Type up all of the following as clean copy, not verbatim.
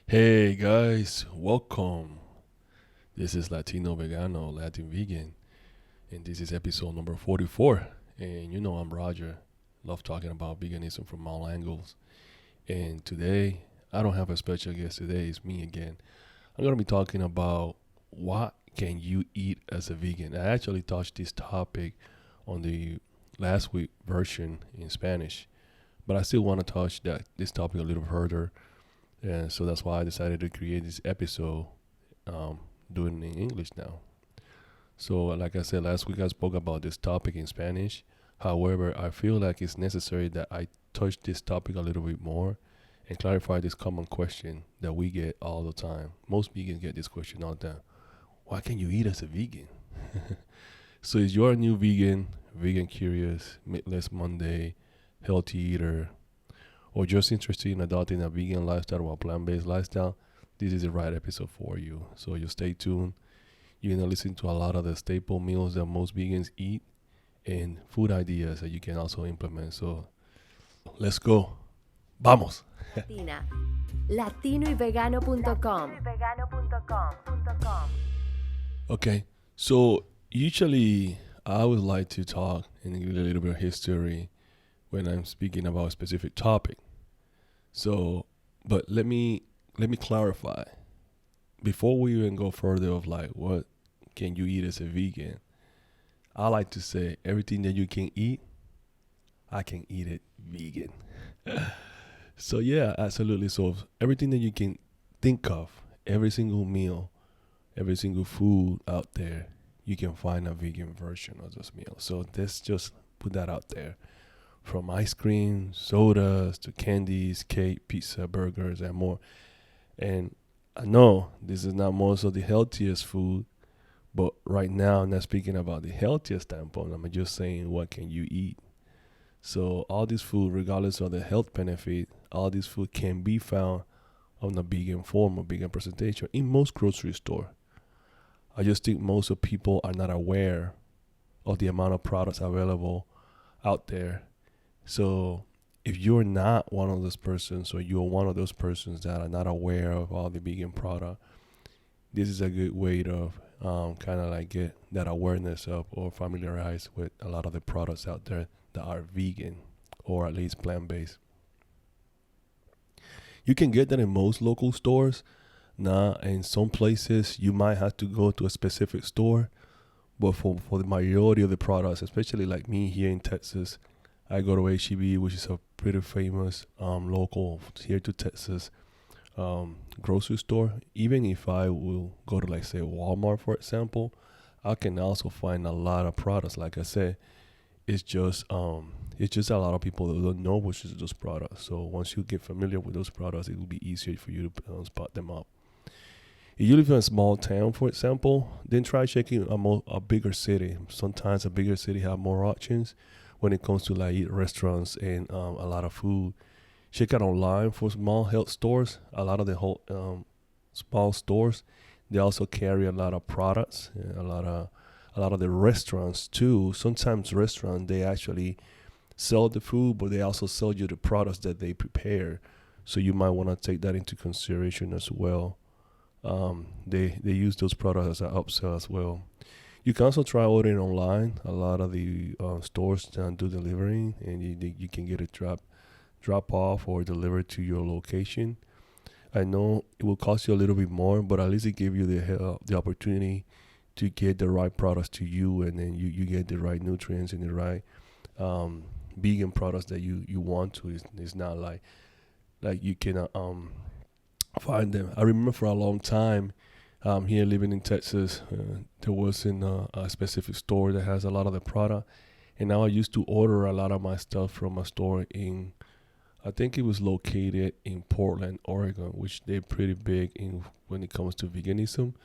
Hey guys, welcome. This is Latino Vegano, Latin Vegan, and this is episode number 44. And you know I'm Roger. Love talking about veganism from all angles. And today, I don't have a special guest today, it's me again. I'm going to be talking about what can you eat as a vegan. I actually touched this topic on the last week version in Spanish, but I still want to touch this topic a little further, and so that's why I decided to create this episode, um, doing it in English now. So, like I said last week, I spoke about this topic in Spanish. However, I feel like it's necessary that I touch this topic a little bit more and clarify this common question that we get all the time. Most vegans get this question all the time. What can you eat as a vegan? So, if you're a new vegan, vegan curious, meatless Monday, healthy eater, or just interested in adopting a vegan lifestyle or a plant-based lifestyle, this is the right episode for you. So you stay tuned. You're gonna listen to a lot of the staple meals that most vegans eat and food ideas that you can also implement. So let's go. Vamos. Latina. latinoyvegano.com. Okay. So usually I would like to talk and give a little bit of history when I'm speaking about a specific topic. So, but let me clarify before we even go further of like what can you eat as a vegan. I like to say everything that you can eat, I can eat it vegan. So yeah, absolutely. So everything that you can think of, every single meal, every single food out there, you can find a vegan version of this meal. So let's just put that out there. From ice cream, sodas to candies, cake, pizza, burgers, and more. And I know this is not most of the healthiest food, but right now I'm not speaking about the healthiest standpoint. I'm just saying what can you eat. So all this food, regardless of the health benefit, all this food can be found on a vegan form or vegan presentation in most grocery store. I just think most of people are not aware of the amount of products available out there. So if you're not one of those persons or you're one of those persons that are not aware of all the vegan product, this is a good way to kind of like get that awareness up or familiarize with a lot of the products out there that are vegan or at least plant-based. You can get that in most local stores. Now, in some places, you might have to go to a specific store, but for the majority of the products, especially like me here in Texas, I go to HEB, which is a pretty famous local here to Texas grocery store. Even if I will go to like say Walmart, for example, I can also find a lot of products. Like I said, it's just a lot of people that don't know which is those products. So once you get familiar with those products, it will be easier for you to spot them up. If you live in a small town, for example, then try checking a bigger city. Sometimes a bigger city have more options when it comes to like eat restaurants and a lot of food. Check out online for small health stores. A lot of the whole small stores, they also carry a lot of products. A lot of the restaurants too. Sometimes restaurants they actually sell the food, but they also sell you the products that they prepare. So you might want to take that into consideration as well. They use those products as an upsell as well. You can also try ordering online. A lot of the stores do delivering, and you can get it drop off or delivered to your location. I know it will cost you a little bit more, but at least it give you the opportunity to get the right products to you, and then you get the right nutrients and the right vegan products that you want to. It's not like you cannot find them. I remember for a long time, here living in Texas, there wasn't a specific store that has a lot of the product. And now I used to order a lot of my stuff from a store I think it was located in Portland, Oregon, which they're pretty big in when it comes to veganism.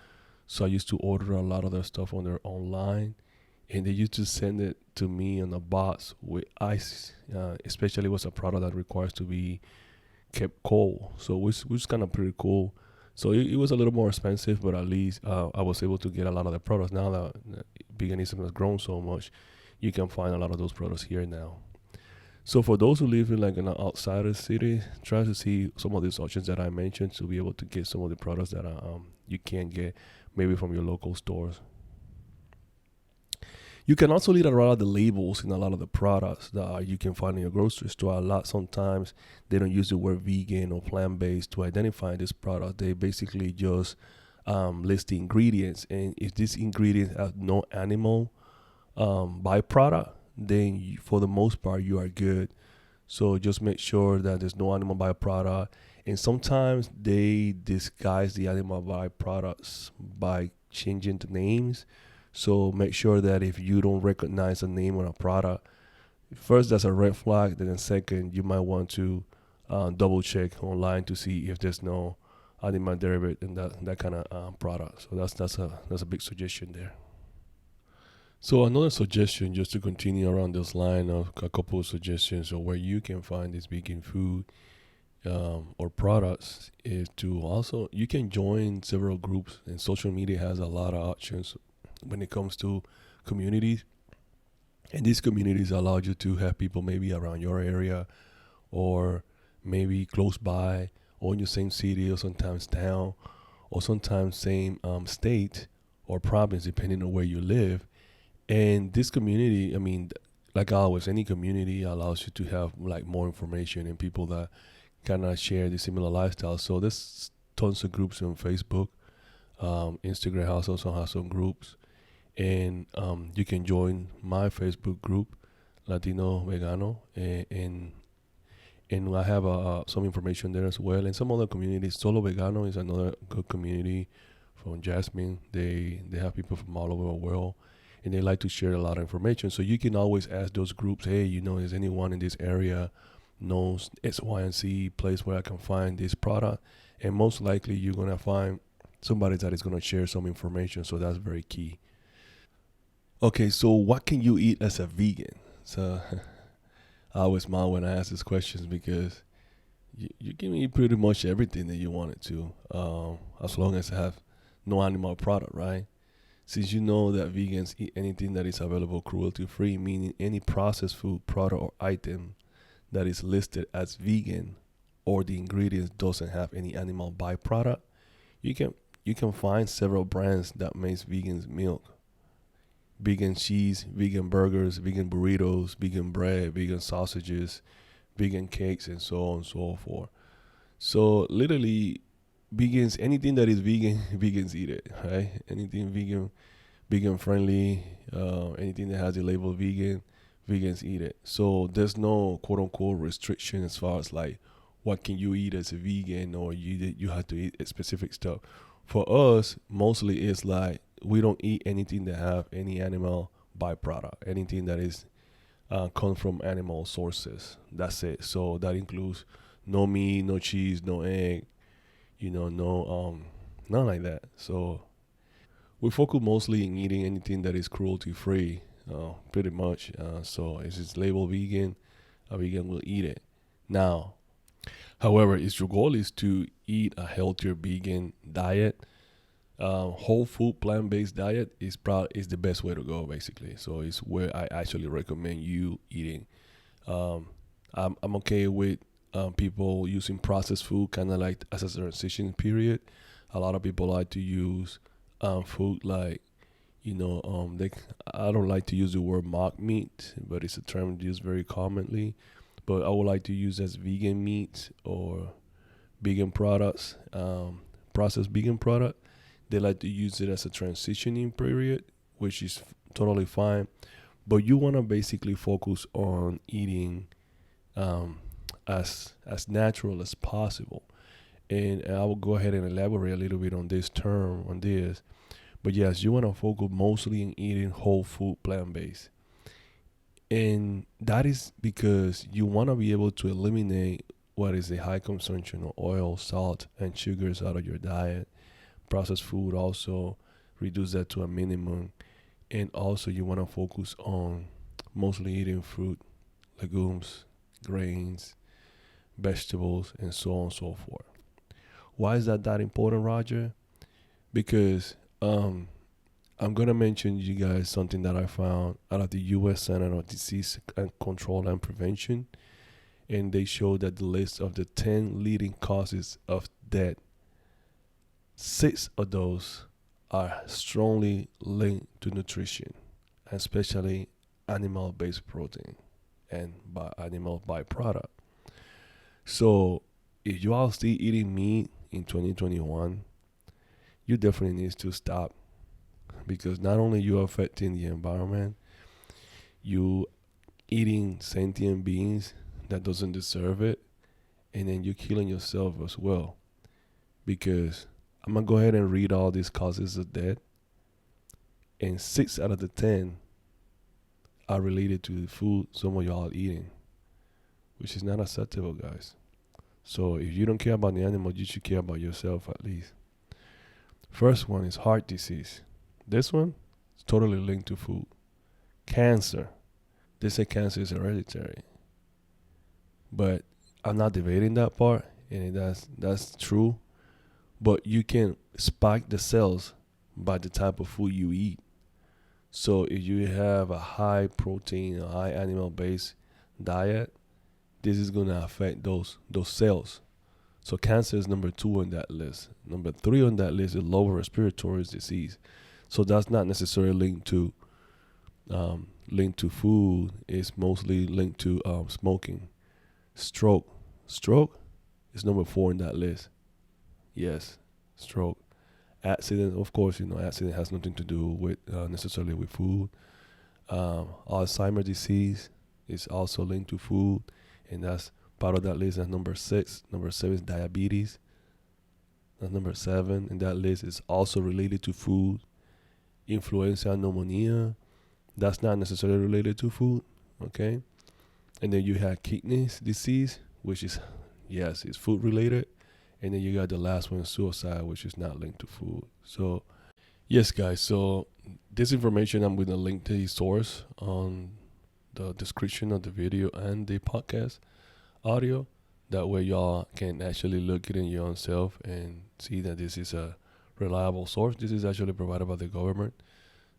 So I used to order a lot of their stuff on their online, and they used to send it to me in a box with ice. Especially was a product that requires to be kept cold, so which kind of pretty cool. So it was a little more expensive, but at least I was able to get a lot of the products. Now that veganism has grown so much, you can find a lot of those products here now. So for those who live in like an outside of the city, try to see some of these options that I mentioned to be able to get some of the products that you can't get maybe from your local stores. You can also read around the labels in a lot of the products that you can find in your grocery store. A lot sometimes they don't use the word vegan or plant based to identify this product. They basically just list the ingredients, and if these ingredients have no animal byproduct, then for the most part you are good. So just make sure that there's no animal byproduct. And sometimes they disguise the animal byproducts by changing the names. So make sure that if you don't recognize a name on a product, first that's a red flag. Then second, you might want to double check online to see if there's no animal derivative in that kind of product. So that's a big suggestion there. So another suggestion, just to continue around this line of a couple of suggestions of where you can find this vegan food or products, is to also you can join several groups, and social media has a lot of options when it comes to communities. And these communities allow you to have people maybe around your area or maybe close by or in your same city or sometimes town or sometimes same state or province depending on where you live. And this community, I mean, like always, any community allows you to have like more information and people that kind of share the similar lifestyle. So there's tons of groups on Facebook. Instagram also has some groups, and you can join my Facebook group, Latino Vegano, and I have some information there as well. And some other communities, Solo Vegano is another good community from Jasmine. They have people from all over the world, and they like to share a lot of information. So you can always ask those groups, hey, is anyone in this area knows X, Y, and Z place where I can find this product? And most likely you're gonna find somebody that is gonna share some information. So that's very key. Okay, so what can you eat as a vegan? So I always smile when I ask these questions because you can eat pretty much everything that you wanted to, as long as it have no animal product, right? Since you know that vegans eat anything that is available cruelty free, meaning any processed food, product, or item that is listed as vegan or the ingredients doesn't have any animal byproduct, you can you can find several brands that makes vegan milk, vegan cheese, vegan burgers, vegan burritos, vegan bread, vegan sausages, vegan cakes, and so on and so forth. So literally, vegans, anything that is vegan, vegans eat it, right? Anything vegan, vegan friendly, anything that has the label vegan, vegans eat it. So there's no quote unquote restriction as far as like what can you eat as a vegan or you have to eat specific stuff. For us, mostly it's like we don't eat anything that have any animal byproduct, anything that is comes from animal sources. That's it. So that includes no meat, no cheese, no egg, no none like that. So we focus mostly in eating anything that is cruelty free, pretty much. So if it's labeled vegan, a vegan will eat it. Now, however, if your goal is to eat a healthier vegan diet, whole food plant based diet is the best way to go basically. So it's where I actually recommend you eating. Um, I'm okay with people using processed food kind of like as a transition period. A lot of people like to use food like they I don't like to use the word mock meat, but it's a term used very commonly. But I would like to use as vegan meat or vegan products, processed vegan product. They like to use it as a transitioning period, which is totally fine. But you want to basically focus on eating um, as natural as possible. And I will go ahead and elaborate a little bit on this term on this. But yes, you want to focus mostly in eating whole food, plant based. And that is because you want to be able to eliminate what is a high consumption of oil, salt, and sugars out of your diet. Processed food also reduce that to a minimum. And also you want to focus on mostly eating fruit, legumes, grains, vegetables, and so on and so forth. Why is that important, Roger? Because I'm gonna mention you guys something that I found out of the U.S. Center of Disease and Control and Prevention, and they show that the list of the 10 leading causes of death, 6 of those are strongly linked to nutrition, especially animal-based protein and by animal byproduct. So, if you are still eating meat in 2021, you definitely need to stop because not only you are affecting the environment, you eating sentient beings that doesn't deserve it, and then you're killing yourself as well. Because I'm gonna go ahead and read all these causes of death, and 6 out of the 10 are related to the food some of y'all eating, which is not acceptable, guys. So if you don't care about the animal, you should care about yourself at least. First one is heart disease. This one is totally linked to food. Cancer. They say cancer is hereditary, but I'm not debating that part, and that's true. But you can spike the cells by the type of food you eat. So if you have a high protein, a high animal based diet, this is gonna affect those cells. So cancer is number 2 on that list. Number 3 on that list is lower respiratory disease. So that's not necessarily linked to food. It's mostly linked to smoking. Stroke is number 4 in that list. Yes, stroke. Accident, of course, accident has nothing to do with necessarily with food. Alzheimer's disease is also linked to food, and that's part of that list. That's number 6. Number 7 is diabetes. That's number 7, and that list is also related to food. Influenza, pneumonia, that's not necessarily related to food. Okay, and then you have kidney disease, which is yes, it's food related. And then you got the last one, suicide, which is not linked to food. So, yes, guys. So, this information, I'm going to link the source on the description of the video and the podcast audio. That way, y'all can actually look it in your own self and see that this is a reliable source. This is actually provided by the government.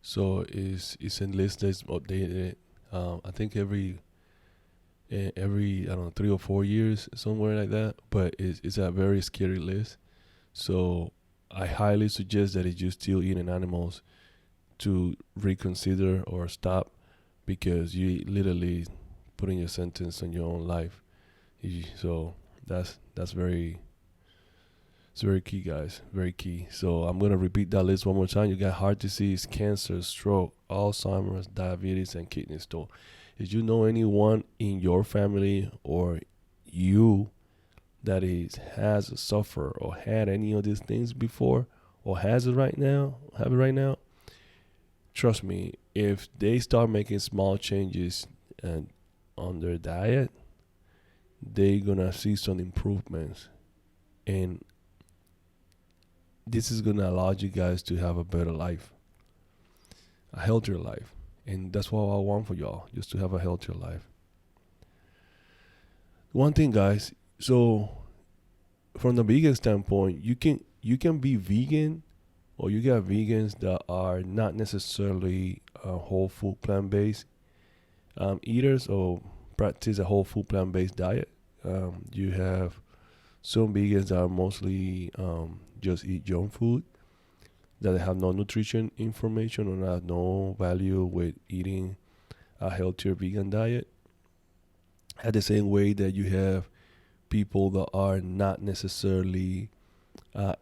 So, it's in list that's updated. I think every I don't know 3 or 4 years, somewhere like that. But it's a very scary list. So I highly suggest that if you're still eating animals, to reconsider or stop, because you literally putting your sentence on your own life. So that's very it's very key, guys. Very key. So I'm gonna repeat that list one more time. You got heart disease, cancer, stroke, Alzheimer's, diabetes, and kidney stone. If you know anyone in your family or you that has suffered or had any of these things before or have it right now, trust me, if they start making small changes and on their diet, they're gonna see some improvements. And this is gonna allow you guys to have a better life, a healthier life. And that's what I want for y'all, just to have a healthier life. One thing, guys, so from the vegan standpoint, you can be vegan, or you got vegans that are not necessarily whole food plant-based eaters or practice a whole food plant-based diet. You have some vegans that are mostly just eat junk food, that have no nutrition information or have no value with eating a healthier vegan diet. At the same way that you have people that are not necessarily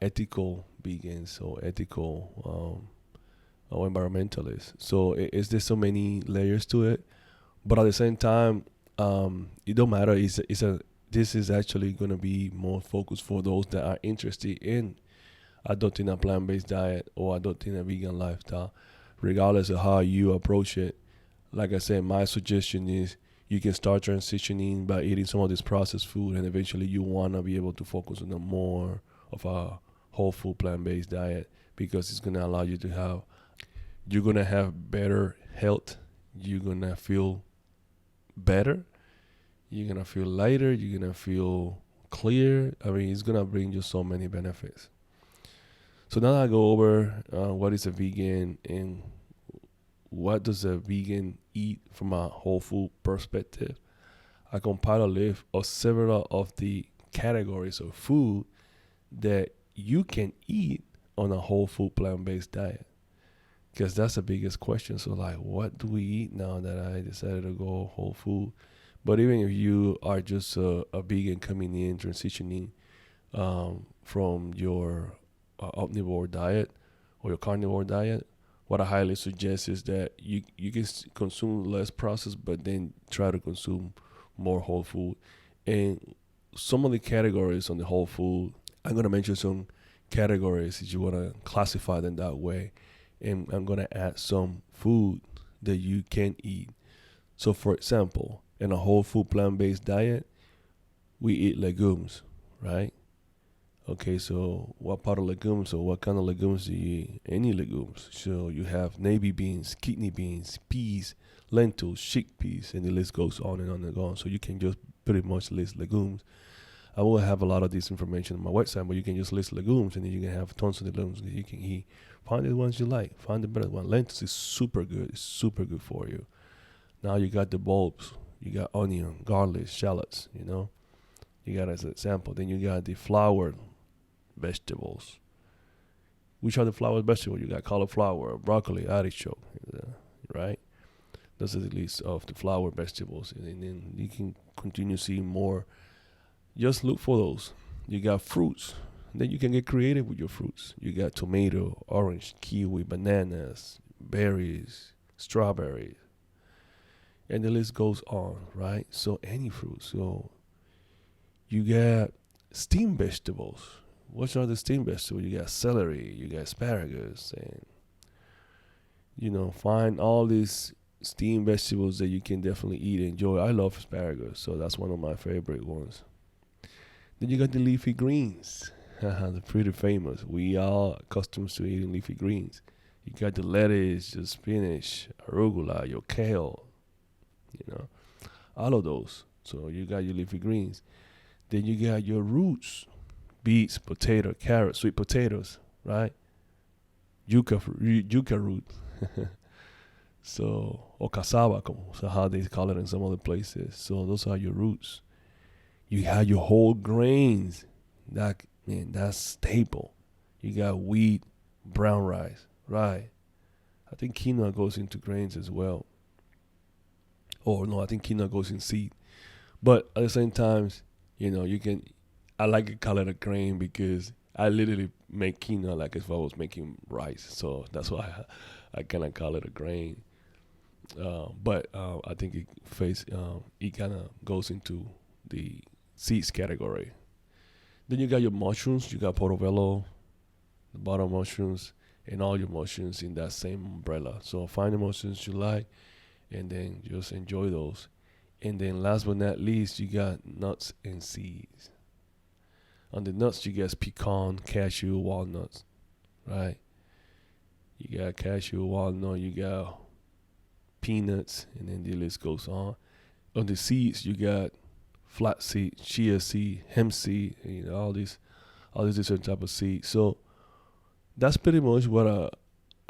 ethical vegans or ethical or environmentalists. So it's there's so many layers to it, but at the same time, it don't matter. This is actually gonna be more focused for those that are interested in adopting a plant-based diet or adopting a vegan lifestyle, regardless of how you approach it. Like I said, my suggestion is you can start transitioning by eating some of this processed food, and eventually you want to be able to focus on a more of a whole food plant-based diet, because it's going to allow you to you're going to have better health. You're going to feel better. You're going to feel lighter. You're going to feel clear. I mean, it's going to bring you so many benefits. So now I go over what is a vegan and what does a vegan eat from a whole food perspective. I compile a list of several of the categories of food that you can eat on a whole food plant-based diet. Because that's the biggest question. So, like, what do we eat now that I decided to go whole food? But even if you are just a vegan coming in, transitioning from your omnivore diet or your carnivore diet, what I highly suggest is that you can consume less processed, but then try to consume more whole food. And some of the categories on the whole food, I'm going to mention some categories if you want to classify them that way. And I'm going to add some food that you can eat. So, for example, in a whole food plant-based diet, we eat legumes, right? Okay, so what part of legumes or what kind of legumes do you eat? Any legumes. So you have navy beans, kidney beans, peas, lentils, chickpeas, and the list goes on and on and on. So you can just pretty much list legumes. I will have a lot of this information on my website, but you can just list legumes and then you can have tons of legumes that you can eat. Find the ones you like. Find the better one. Lentils is super good. It's super good for you. Now you got the bulbs. You got onion, garlic, shallots, you know. You got as an example. Then you got the flower vegetables. Which are the flower vegetables? You got cauliflower, broccoli, artichoke, right? Those are the list of the flower vegetables. And then you can continue seeing more. Just look for those. You got fruits. Then you can get creative with your fruits. You got tomato, orange, kiwi, bananas, berries, strawberries. And the list goes on, right? So any fruit. So you got steamed vegetables. What are the steamed vegetables? You got celery, you got asparagus, and find all these steamed vegetables that you can definitely eat and enjoy. I love asparagus, so that's one of my favorite ones. Then you got the leafy greens. They're pretty famous. We are accustomed to eating leafy greens. You got the lettuce, the spinach, arugula, your kale, all of those. So you got your leafy greens. Then you got your roots, beets, potato, carrots, sweet potatoes, right? Yucca root. So, or cassava, so how they call it in some other places. So those are your roots. You have your whole grains. That's staple. You got wheat, brown rice, right? I think quinoa goes into grains as well. Or no, I think quinoa goes in seed. But at the same time, I like to call it a grain because I literally make quinoa like if I was making rice. So that's why I kind of call it a grain. But I think it kind of goes into the seeds category. Then you got your mushrooms. You got portobello, the bottom mushrooms, and all your mushrooms in that same umbrella. So find the mushrooms you like, and then just enjoy those. And then last but not least, you got nuts and seeds. On the nuts, you got pecan, cashew, walnuts, right? You got cashew, walnut, you got peanuts, and then the list goes on. On the seeds, you got flaxseed, chia seed, hemp seed, all these different type of seeds. So that's pretty much what a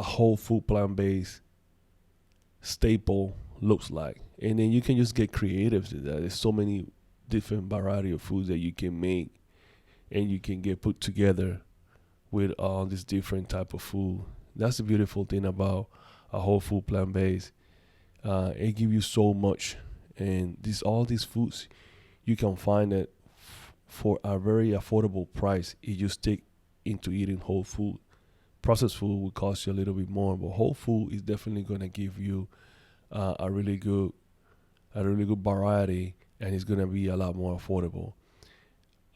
whole food plant-based staple looks like. And then you can just get creative to that. There's so many different variety of foods that you can make and you can get put together with all this different type of food. That's the beautiful thing about a whole food plant-based. It gives you so much, and all these foods you can find it for a very affordable price if you stick into eating whole food. Processed food will cost you a little bit more, but whole food is definitely going to give you a really good variety, and it's going to be a lot more affordable.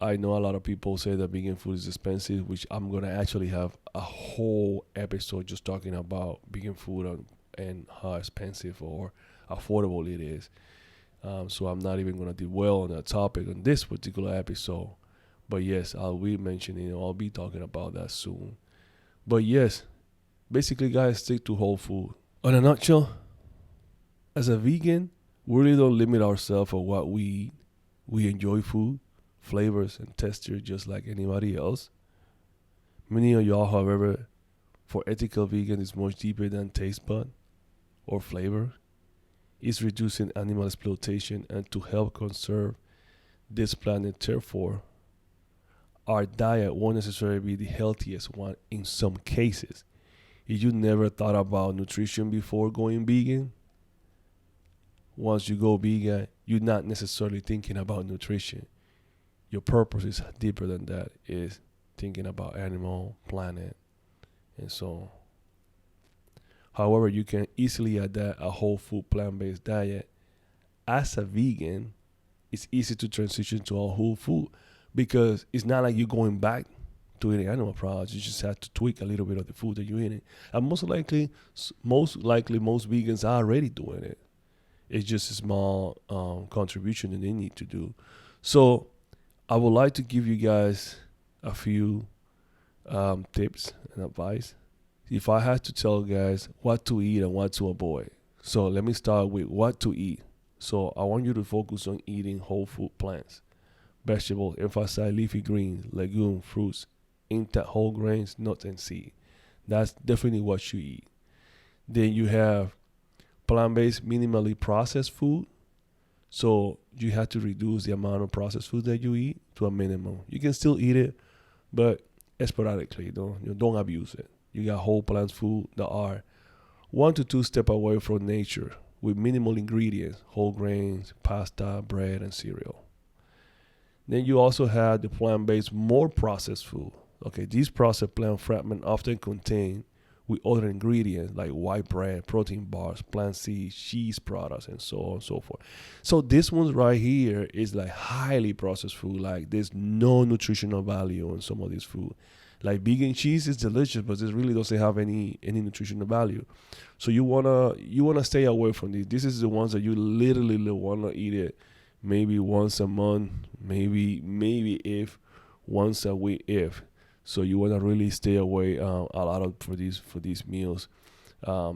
I know a lot of people say that vegan food is expensive, which I'm going to actually have a whole episode just talking about vegan food and how expensive or affordable it is. So I'm not even going to dwell on that topic on this particular episode. But yes, I'll be mentioning, I'll be talking about that soon. But yes, basically, guys, stick to whole food. In a nutshell, as a vegan, we really don't limit ourselves on what we eat. We enjoy food, flavors, and texture just like anybody else. Many of y'all, however, for ethical vegan is much deeper than taste bud or flavor. It's reducing animal exploitation and to help conserve this planet. Therefore, our diet won't necessarily be the healthiest one in some cases. If you never thought about nutrition before going vegan, once you go vegan, you're not necessarily thinking about nutrition. Your purpose is deeper than that. Is thinking about animal, planet, and so on. However, you can easily adapt a whole food plant-based diet. As a vegan, it's easy to transition to a whole food because it's not like you're going back to eating animal products. You just have to tweak a little bit of the food that you're eating. And most likely, most vegans are already doing it. It's just a small contribution that they need to do. So I would like to give you guys a few tips and advice. If I had to tell guys what to eat and what to avoid. So let me start with what to eat. So I want you to focus on eating whole food plants, vegetables, emphasize leafy greens, legumes, fruits, intact whole grains, nuts, and seeds. That's definitely what you eat. Then you have plant-based, minimally processed food. So you have to reduce the amount of processed food that you eat to a minimum. You can still eat it, but sporadically. Don't abuse it. You got whole plant food that are 1 to 2 steps away from nature with minimal ingredients, whole grains, pasta, bread, and cereal. Then you also have the plant-based, more processed food. Okay, these processed plant fragments often contain with other ingredients like white bread, protein bars, plant seeds, cheese products, and so on and so forth. So this one right here is like highly processed food. Like there's no nutritional value in some of this food. Like vegan cheese is delicious, but it really doesn't have any nutritional value. So you wanna stay away from these. This is the ones that you literally wanna eat it maybe once a month, maybe if once a week if. So you wanna really stay away a lot of for these meals.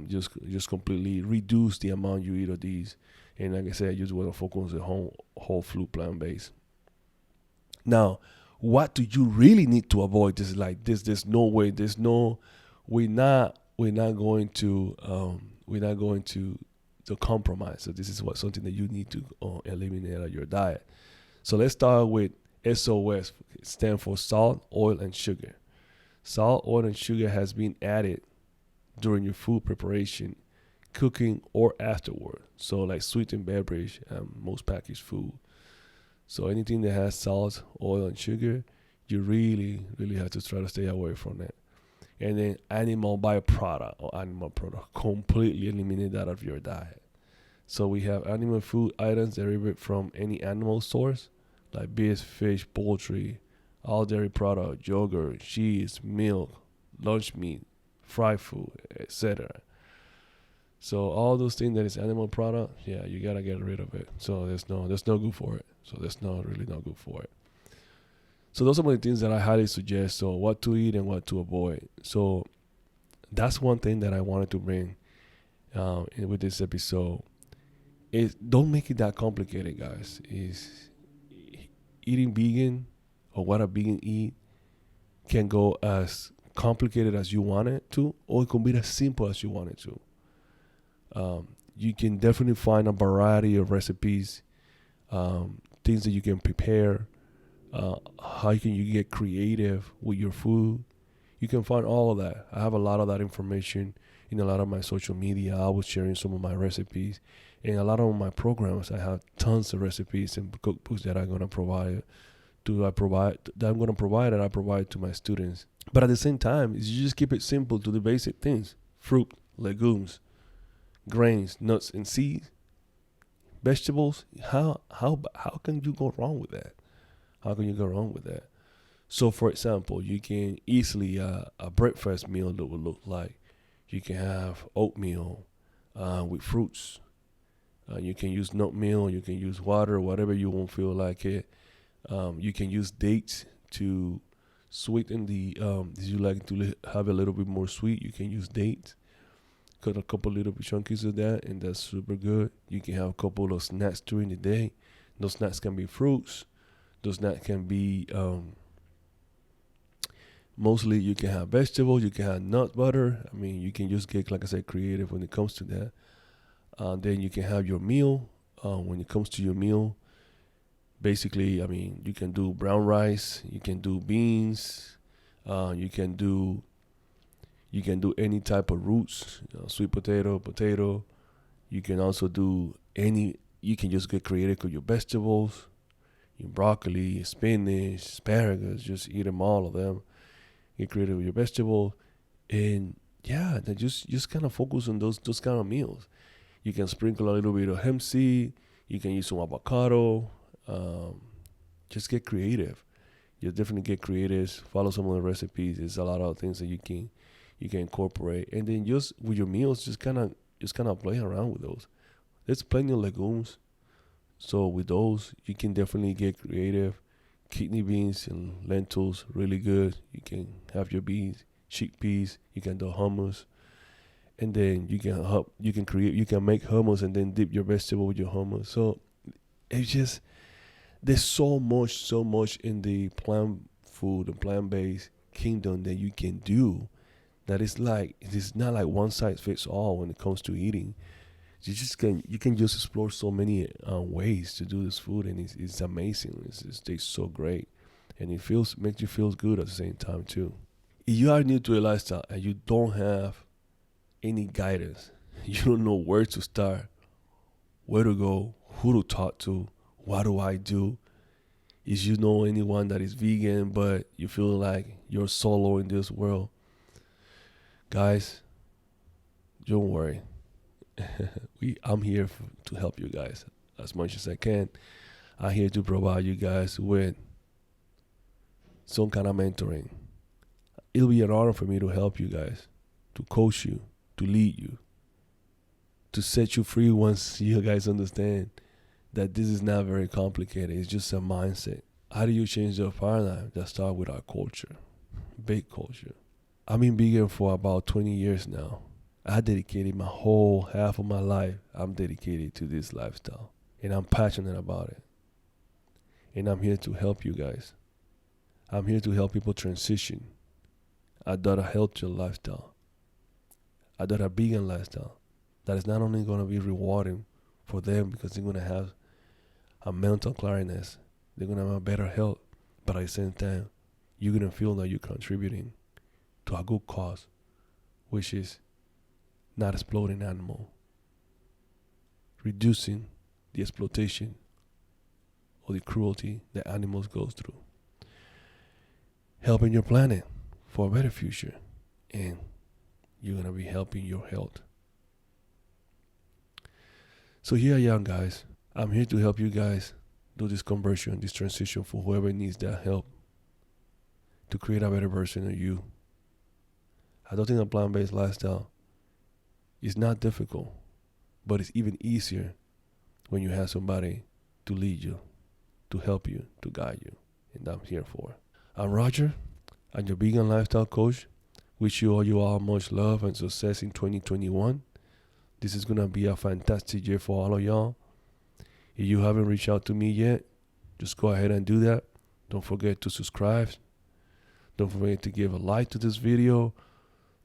Just completely reduce the amount you eat of these. And like I said, you just wanna focus on the whole food plant based. Now, what do you really need to avoid? This is like this. There's no way. There's no. We're not going to compromise. So this is something that you need to eliminate out of your diet. So let's start with SOS. It stands for salt, oil, and sugar. Salt, oil, and sugar has been added during your food preparation, cooking, or afterward. So like sweetened beverage and most packaged food. So anything that has salt, oil, and sugar, you really, really have to try to stay away from that. And then animal byproduct or animal product, completely eliminate that out of your diet. So we have animal food items derived from any animal source, like beef, fish, poultry, all dairy product, yogurt, cheese, milk, lunch meat, fried food, etc. So all those things that is animal product, yeah, you gotta get rid of it. So there's no good for it. So that's not really not good for it. So those are some of the things that I highly suggest. So what to eat and what to avoid. So that's one thing that I wanted to bring with this episode. Is don't make it that complicated, guys. Is eating vegan or what a vegan eat can go as complicated as you want it to, or it can be as simple as you want it to. You can definitely find a variety of recipes, things that you can prepare, how can you get creative with your food. You can find all of that. I have a lot of that information in a lot of my social media. I was sharing some of my recipes. In a lot of my programs, I have tons of recipes and cookbooks that I'm going to provide and I provide to my students. But at the same time, you just keep it simple to the basic things: fruit, legumes, grains, nuts, and seeds, vegetables. How can you go wrong with that? How can you go wrong with that? So, for example, you can easily a breakfast meal that would look like you can have oatmeal with fruits. You can use nut meal. You can use water, whatever you won't feel like it. You can use dates to sweeten the. If you like to have a little bit more sweet, you can use dates. Cut a couple little chunkies of that, and that's super good. You can have a couple of snacks during the day. Those snacks can be fruits. Those snacks can be Mostly you can have vegetables, you can have nut butter. I mean, you can just get, like I said, creative when it comes to that. Then you can have your meal. When it comes to your meal, basically, I mean, you can do brown rice, you can do beans, you can do any type of roots, sweet potato. You can also do you can just get creative with your vegetables, your broccoli, spinach, asparagus, just eat them, all of them. Get creative with your vegetables. And yeah, then just kind of focus on those kind of meals. You can sprinkle a little bit of hemp seed. You can use some avocado. Just get creative. You definitely get creative. Follow some of the recipes. There's a lot of things that you can incorporate. And then just with your meals, just kind of play around with those. There's plenty of legumes. So with those, you can definitely get creative. Kidney beans and lentils, really good. You can have your beans, chickpeas. You can do hummus. And then you can make hummus and then dip your vegetable with your hummus. So it's just, there's so much in the plant food and plant-based kingdom that you can do, that it's not like one size fits all when it comes to eating. You can just explore so many ways to do this food, and it's amazing. It tastes so great, and makes you feel good at the same time too. If you are new to a lifestyle and you don't have any guidance, you don't know where to start, where to go, who to talk to, what do I do? If you know anyone that is vegan but you feel like you're solo in this world, guys, don't worry. I'm here to help you guys as much as I can. I'm here to provide you guys with some kind of mentoring. It'll be an honor for me to help you guys, to coach you, to lead you, to set you free once you guys understand that this is not very complicated. It's just a mindset. How do you change the paradigm? That starts with our culture, big culture. I've been vegan for about 20 years now. I dedicated my whole half of my life. I'm dedicated to this lifestyle, and I'm passionate about it. And I'm here to help you guys. I'm here to help people transition. I adopt a healthier lifestyle. I adopt a vegan lifestyle that is not only going to be rewarding for them because they're going to have a mental clarity, they're going to have a better health, but at the same time, you're going to feel that you're contributing to a good cause, which is not exploiting animal, reducing the exploitation or the cruelty that animals goes through, helping your planet for a better future, and you're going to be helping your health. So here I am, guys. I'm here to help you guys do this conversion, this transition for whoever needs that help to create a better version of you. I don't think a plant-based lifestyle is not difficult, but it's even easier when you have somebody to lead you, to help you, to guide you. And I'm here for. I'm Roger. I'm your vegan lifestyle coach. Wish you all much love and success in 2021. This is going to be a fantastic year for all of y'all. If you haven't reached out to me yet, just go ahead and do that. Don't forget to subscribe. Don't forget to give a like to this video.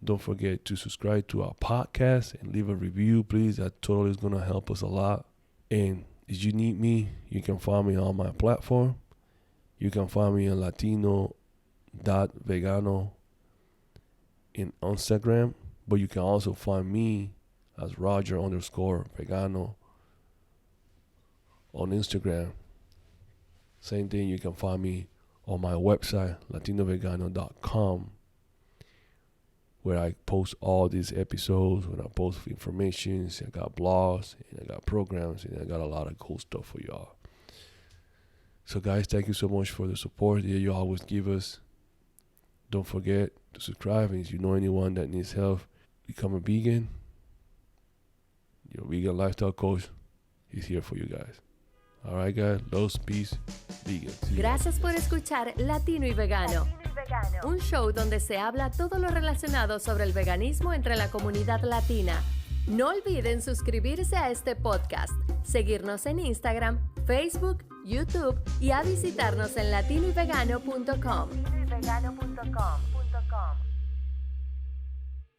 Don't forget to subscribe to our podcast and leave a review, please. That totally is going to help us a lot. And if you need me, you can find me on my platform. You can find me on latino.vegano in Instagram. But you can also find me as Roger_vegano on Instagram. Same thing, you can find me on my website, latinovegano.com, where I post all these episodes, when I post information. I got blogs, and I got programs, and I got a lot of cool stuff for y'all. So guys, thank you so much for the support that you always give us. Don't forget to subscribe, and if you know anyone that needs help become a vegan, your vegan lifestyle coach is here for you guys. All right, guys. Love, peace, vegan. Gracias por escuchar Latino y Vegano, un show donde se habla todo lo relacionado sobre el veganismo entre la comunidad latina. No olviden suscribirse a este podcast, seguirnos en Instagram, Facebook, YouTube y a visitarnos en latinoyvegano.com. Untitled